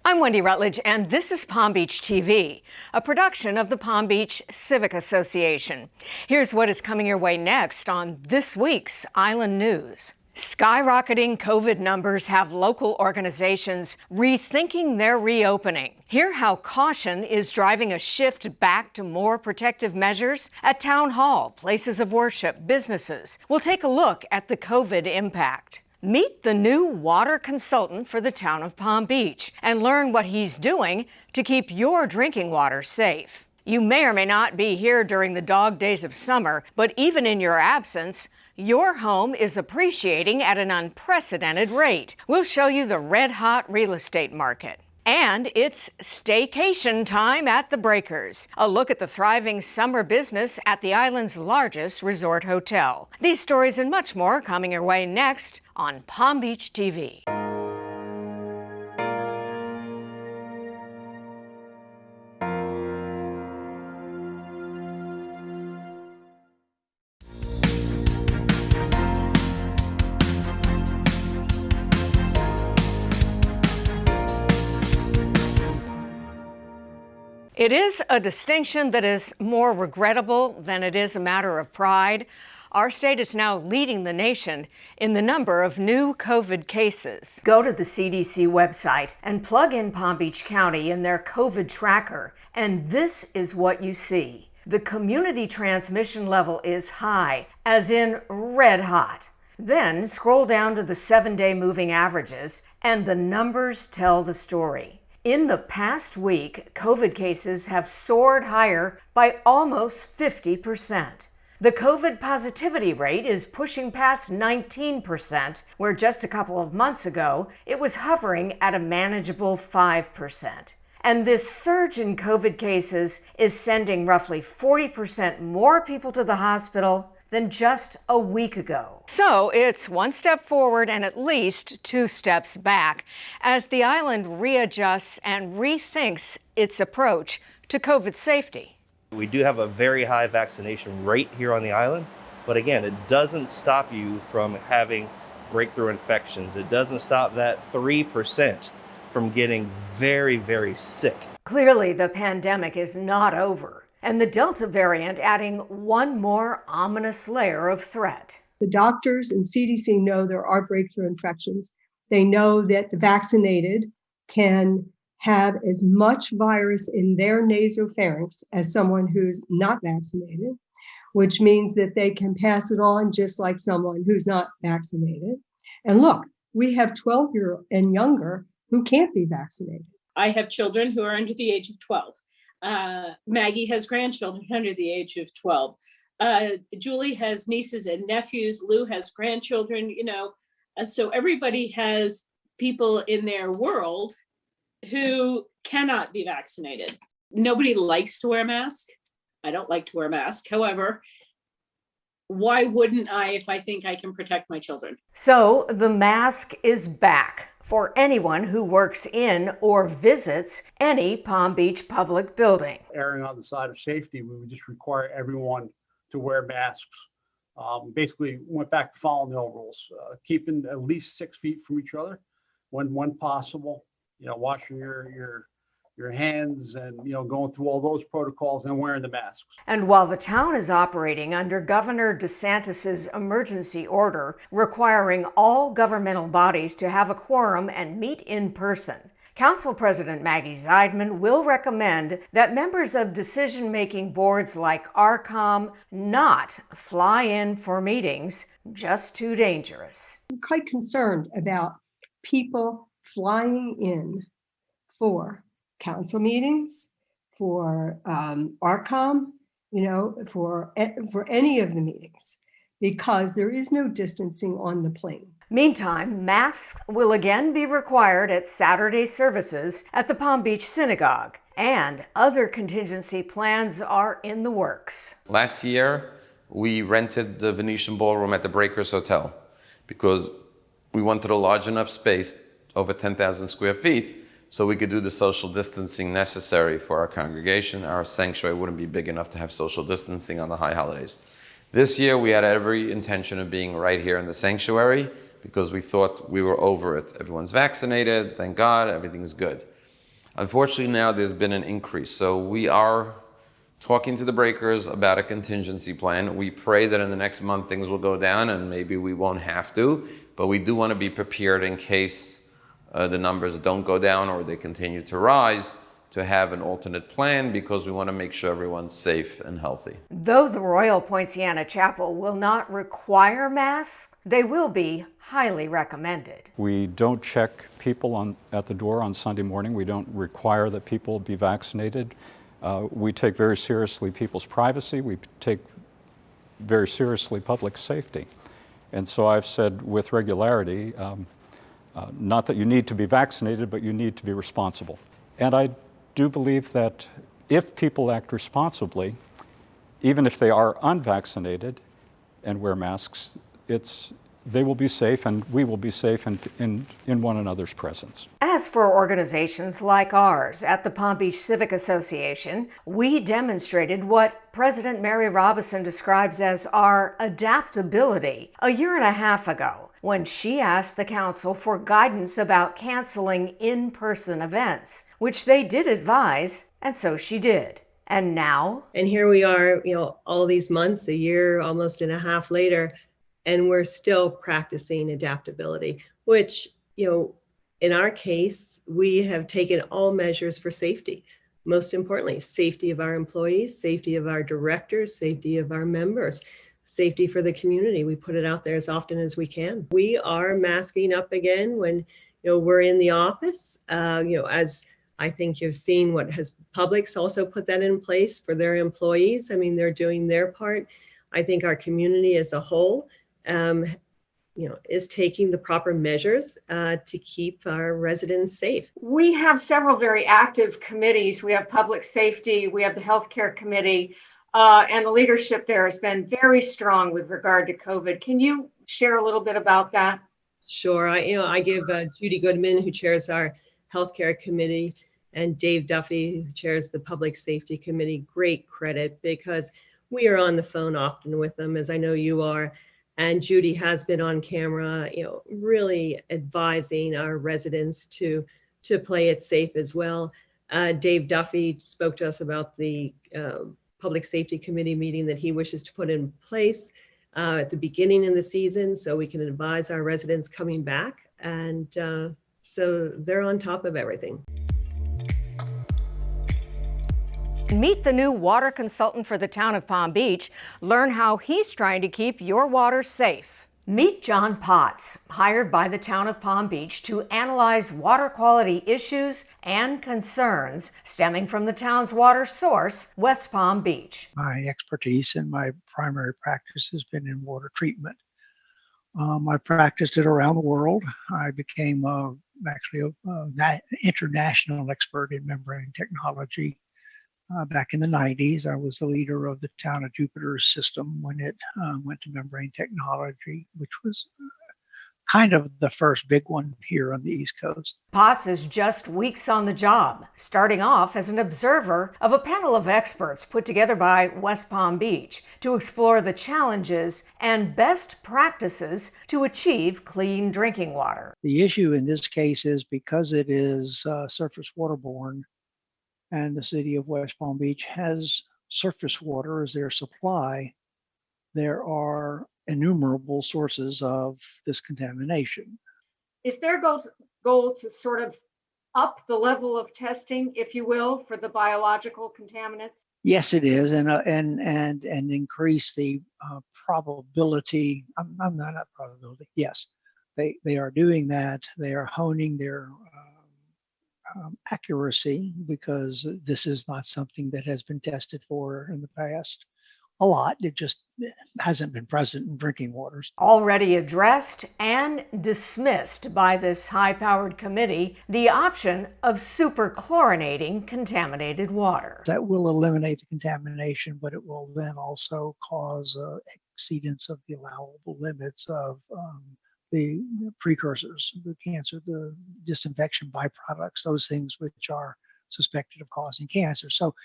I'm Wendy Rutledge, and this is Palm Beach TV, a production of the Palm Beach Civic Association. Here's what is coming your way next on this week's Island News. Skyrocketing COVID numbers have local organizations rethinking their reopening. Hear how caution is driving a shift back to more protective measures at town hall, places of worship, businesses. We'll take a look at the COVID impact. Meet the new water consultant for the town of Palm Beach and learn what he's doing to keep your drinking water safe. You may or may not be here during the dog days of summer, but even in your absence, your home is appreciating at an unprecedented rate. We'll show you the red-hot real estate market. And it's staycation time at the Breakers. A look at the thriving summer business at the island's largest resort hotel. These stories and much more coming your way next on Palm Beach TV. It is a distinction that is more regrettable than it is a matter of pride. Our state is now leading the nation in the number of new COVID cases. Go to the CDC website and plug in Palm Beach County in their COVID tracker, and this is what you see. The community transmission level is high, as in red hot. Then scroll down to the 7-day moving averages, and the numbers tell the story. In the past week, COVID cases have soared higher by almost 50%. The COVID positivity rate is pushing past 19%, where just a couple of months ago, it was hovering at a manageable 5%. And this surge in COVID cases is sending roughly 40% more people to the hospital than just a week ago. So it's one step forward and at least 2 steps back as the island readjusts and rethinks its approach to COVID safety. We do have a very high vaccination rate here on the island, but again, it doesn't stop you from having breakthrough infections. It doesn't stop that 3% from getting very, very sick. Clearly, the pandemic is not over, and the Delta variant adding one more ominous layer of threat. The doctors and CDC know there are breakthrough infections. They know that the vaccinated can have as much virus in their nasopharynx as someone who's not vaccinated, which means that they can pass it on just like someone who's not vaccinated. And look, we have 12-year and younger who can't be vaccinated. I have children who are under the age of 12. Maggie has grandchildren under the age of 12. Julie has nieces and nephews. Lou has grandchildren, so everybody has people in their world who cannot be vaccinated. Nobody likes to wear a mask. I don't like to wear a mask. However, why wouldn't I if I think I can protect my children? So the mask is back for anyone who works in or visits any Palm Beach public building. Erring on the side of safety, we would just require everyone to wear masks. Basically went back to following the old rules, keeping at least 6 feet from each other when possible, washing your hands and, going through all those protocols and wearing the masks. And while the town is operating under Governor DeSantis's emergency order requiring all governmental bodies to have a quorum and meet in person, Council President Maggie Zeidman will recommend that members of decision-making boards like ARCOM not fly in for meetings, just too dangerous. I'm quite concerned about people flying in for council meetings, for ARCOM, for any of the meetings, because there is no distancing on the plane. Meantime, masks will again be required at Saturday services at the Palm Beach Synagogue, and other contingency plans are in the works. Last year, we rented the Venetian Ballroom at the Breakers Hotel because we wanted a large enough space, over 10,000 square feet, so we could do the social distancing necessary for our congregation. Our sanctuary wouldn't be big enough to have social distancing on the high holidays. This year, we had every intention of being right here in the sanctuary because we thought we were over it. Everyone's vaccinated, thank God, everything's good. Unfortunately, now there's been an increase. So we are talking to the breakers about a contingency plan. We pray that in the next month things will go down and maybe we won't have to, but we do want to be prepared in case the numbers don't go down or they continue to rise, to have an alternate plan, because we want to make sure everyone's safe and healthy. Though the Royal Poinciana Chapel will not require masks, they will be highly recommended. We don't check people at the door on Sunday morning. We don't require that people be vaccinated. We take very seriously people's privacy. We take very seriously public safety. And so I've said with regularity, not that you need to be vaccinated, but you need to be responsible. And I do believe that if people act responsibly, even if they are unvaccinated and wear masks, they will be safe and we will be safe in one another's presence. As for organizations like ours at the Palm Beach Civic Association, we demonstrated what President Mary Robison describes as our adaptability a year and a half ago, when she asked the council for guidance about canceling in-person events, which they did advise, and so she did. And now? And here we are, all these months, a year, almost and a half later, and we're still practicing adaptability, which, in our case, we have taken all measures for safety. Most importantly, safety of our employees, safety of our directors, safety of our members, safety for the community. We put it out there as often as we can. We are masking up again when, we're in the office, as I think you've seen what has Publix also put that in place for their employees. I mean, they're doing their part. I think our community as a whole, is taking the proper measures to keep our residents safe. We have several very active committees. We have public safety, we have the healthcare committee, and the leadership there has been very strong with regard to COVID. Can you share a little bit about that? Sure. I give Judy Goodman, who chairs our healthcare committee, and Dave Duffy, who chairs the public safety committee, great credit, because we are on the phone often with them, as I know you are. And Judy has been on camera, really advising our residents to play it safe as well. Dave Duffy spoke to us about the Public Safety Committee meeting that he wishes to put in place at the beginning of the season so we can advise our residents coming back. And so they're on top of everything. Meet the new water consultant for the town of Palm Beach. Learn how he's trying to keep your water safe. Meet John Potts, hired by the town of Palm Beach to analyze water quality issues and concerns stemming from the town's water source, West Palm Beach. My expertise and my primary practice has been in water treatment. I practiced it around the world. I became actually an international expert in membrane technology. Back in the 90s, I was the leader of the town of Jupiter's system when it went to membrane technology, which was kind of the first big one here on the East Coast. Potts is just weeks on the job, starting off as an observer of a panel of experts put together by West Palm Beach to explore the challenges and best practices to achieve clean drinking water. The issue in this case is because it is surface waterborne, and the city of West Palm Beach has surface water as their supply, there are innumerable sources of this contamination. Is their goal to sort of up the level of testing, if you will, for the biological contaminants? Yes, it is, and increase the probability. Not probability. Yes, they are doing that. They are honing their accuracy, because this is not something that has been tested for in the past a lot. It just hasn't been present in drinking waters. Already addressed and dismissed by this high-powered committee, the option of superchlorinating contaminated water. That will eliminate the contamination, but it will then also cause exceedance of the allowable limits of the precursors, the cancer, the disinfection byproducts, those things which are suspected of causing cancer. So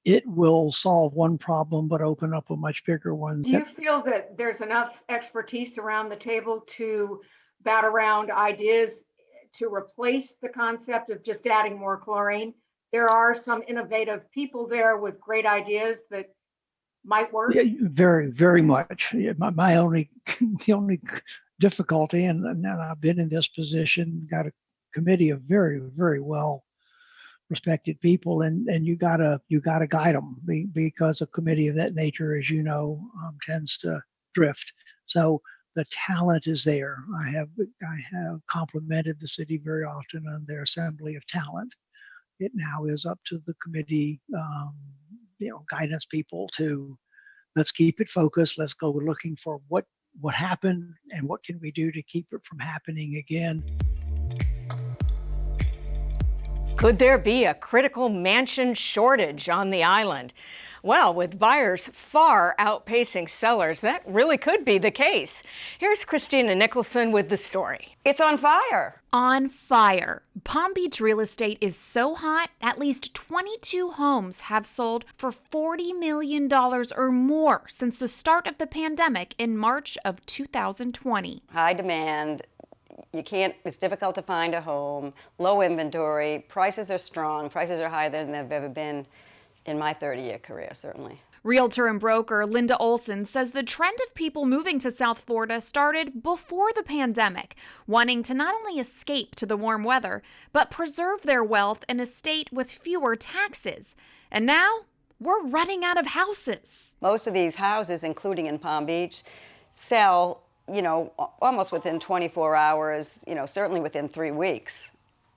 it will solve one problem, but open up a much bigger one. Do you feel that there's enough expertise around the table to bat around ideas to replace the concept of just adding more chlorine. There are some innovative people there with great ideas that might work. Yeah, very, very much. Yeah, my only, the only difficulty, and I've been in this position, got a committee of very, very well respected people, and you gotta guide them because a committee of that nature, as you know, tends to drift. So the talent is there. I have complimented the city very often on their assembly of talent. It now is up to the committee, guidance people to let's keep it focused. Let's go looking for what happened and what can we do to keep it from happening again. Could there be a critical mansion shortage on the island? Well, with buyers far outpacing sellers, that really could be the case. Here's Christina Nicholson with the story. It's on fire. On fire. Palm Beach real estate is so hot, at least 22 homes have sold for $40 million or more since the start of the pandemic in March of 2020. High demand. It's difficult to find a home, low inventory, prices are strong, prices are higher than they've ever been in my 30-year career, certainly. Realtor and broker Linda Olson says the trend of people moving to South Florida started before the pandemic, wanting to not only escape to the warm weather, but preserve their wealth in a state with fewer taxes. And now we're running out of houses. Most of these houses, including in Palm Beach, sell almost within 24 hours, certainly within 3 weeks,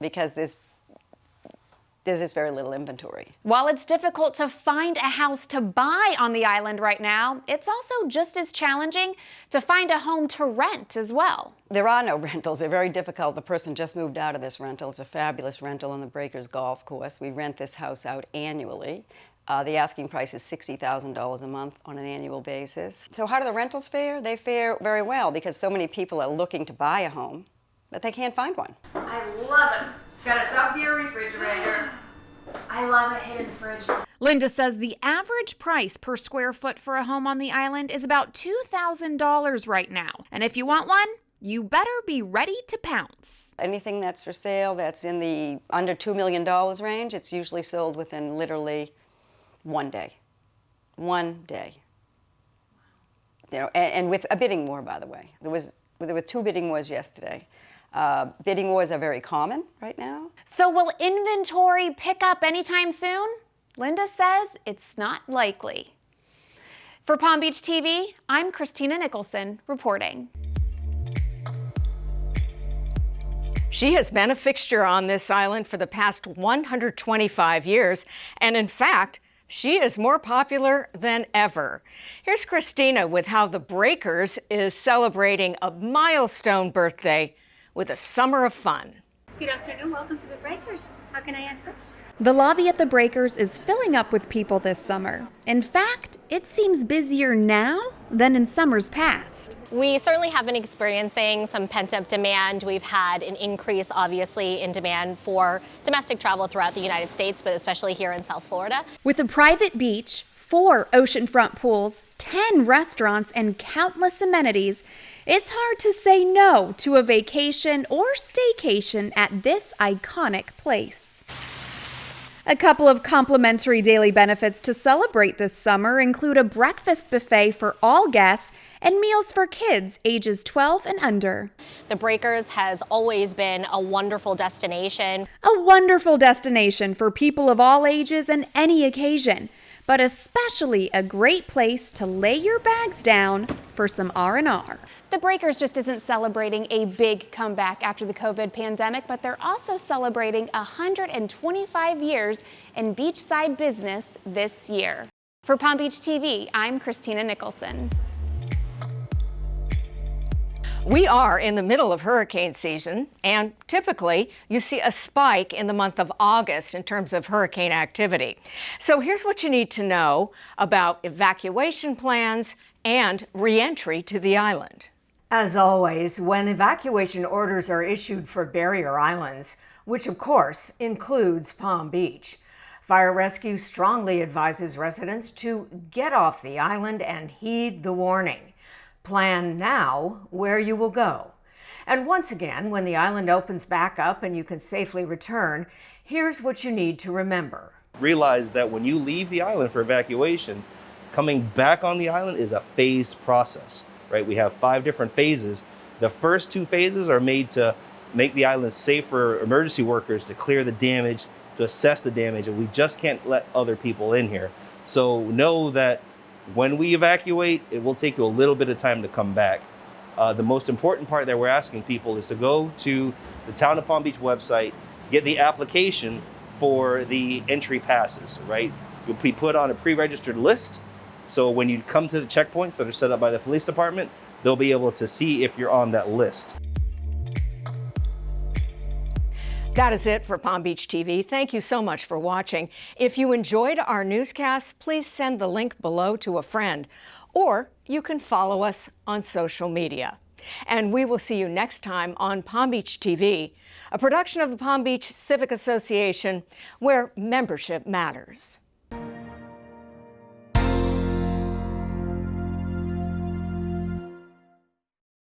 because there's just very little inventory. While it's difficult to find a house to buy on the island right now, it's also just as challenging to find a home to rent as well. There are no rentals. They're very difficult. The person just moved out of this rental. It's a fabulous rental on the Breakers Golf Course. We rent this house out annually. The asking price is $60,000 a month on an annual basis. So how do the rentals fare? They fare very well because so many people are looking to buy a home, but they can't find one. I love it. It's got a Sub-Zero refrigerator. I love a hidden fridge. Linda says the average price per square foot for a home on the island is about $2,000 right now. And if you want one, you better be ready to pounce. Anything that's for sale that's in the under $2 million range, it's usually sold within literally 1 day. 1 day. And with a bidding war, by the way. There were 2 bidding wars yesterday. Bidding wars are very common right now. So will inventory pick up anytime soon? Linda says it's not likely. For Palm Beach TV, I'm Christina Nicholson reporting. She has been a fixture on this island for the past 125 years, and in fact, she is more popular than ever. Here's Christina with how the Breakers is celebrating a milestone birthday with a summer of fun. Good afternoon, welcome to the Breakers. How can I assist? The lobby at the Breakers is filling up with people this summer. In fact, it seems busier now than in summers past. We certainly have been experiencing some pent-up demand. We've had an increase, obviously, in demand for domestic travel throughout the United States, but especially here in South Florida. With a private beach, 4 oceanfront pools, 10 restaurants, and countless amenities, it's hard to say no to a vacation or staycation at this iconic place. A couple of complimentary daily benefits to celebrate this summer include a breakfast buffet for all guests and meals for kids ages 12 and under. The Breakers has always been a wonderful destination. A wonderful destination for people of all ages and any occasion, but especially a great place to lay your bags down for some R&R. The Breakers just isn't celebrating a big comeback after the COVID pandemic, but they're also celebrating 125 years in beachside business this year. For Palm Beach TV, I'm Christina Nicholson. We are in the middle of hurricane season, and typically you see a spike in the month of August in terms of hurricane activity. So here's what you need to know about evacuation plans and re-entry to the island. As always, when evacuation orders are issued for barrier islands, which of course includes Palm Beach, Fire Rescue strongly advises residents to get off the island and heed the warning. Plan now where you will go. And once again, when the island opens back up and you can safely return, here's what you need to remember. Realize that when you leave the island for evacuation, coming back on the island is a phased process, right? We have 5 different phases. The first 2 phases are made to make the island safe for emergency workers to clear the damage, to assess the damage, and we just can't let other people in here. So know that when we evacuate, it will take you a little bit of time to come back. The most important part that we're asking people is to go to the Town of Palm Beach website, get the application for the entry passes, right? You'll be put on a pre-registered list. So when you come to the checkpoints that are set up by the police department, they'll be able to see if you're on that list. That is it for Palm Beach TV. Thank you so much for watching. If you enjoyed our newscast, please send the link below to a friend, or you can follow us on social media. And we will see you next time on Palm Beach TV, a production of the Palm Beach Civic Association, where membership matters.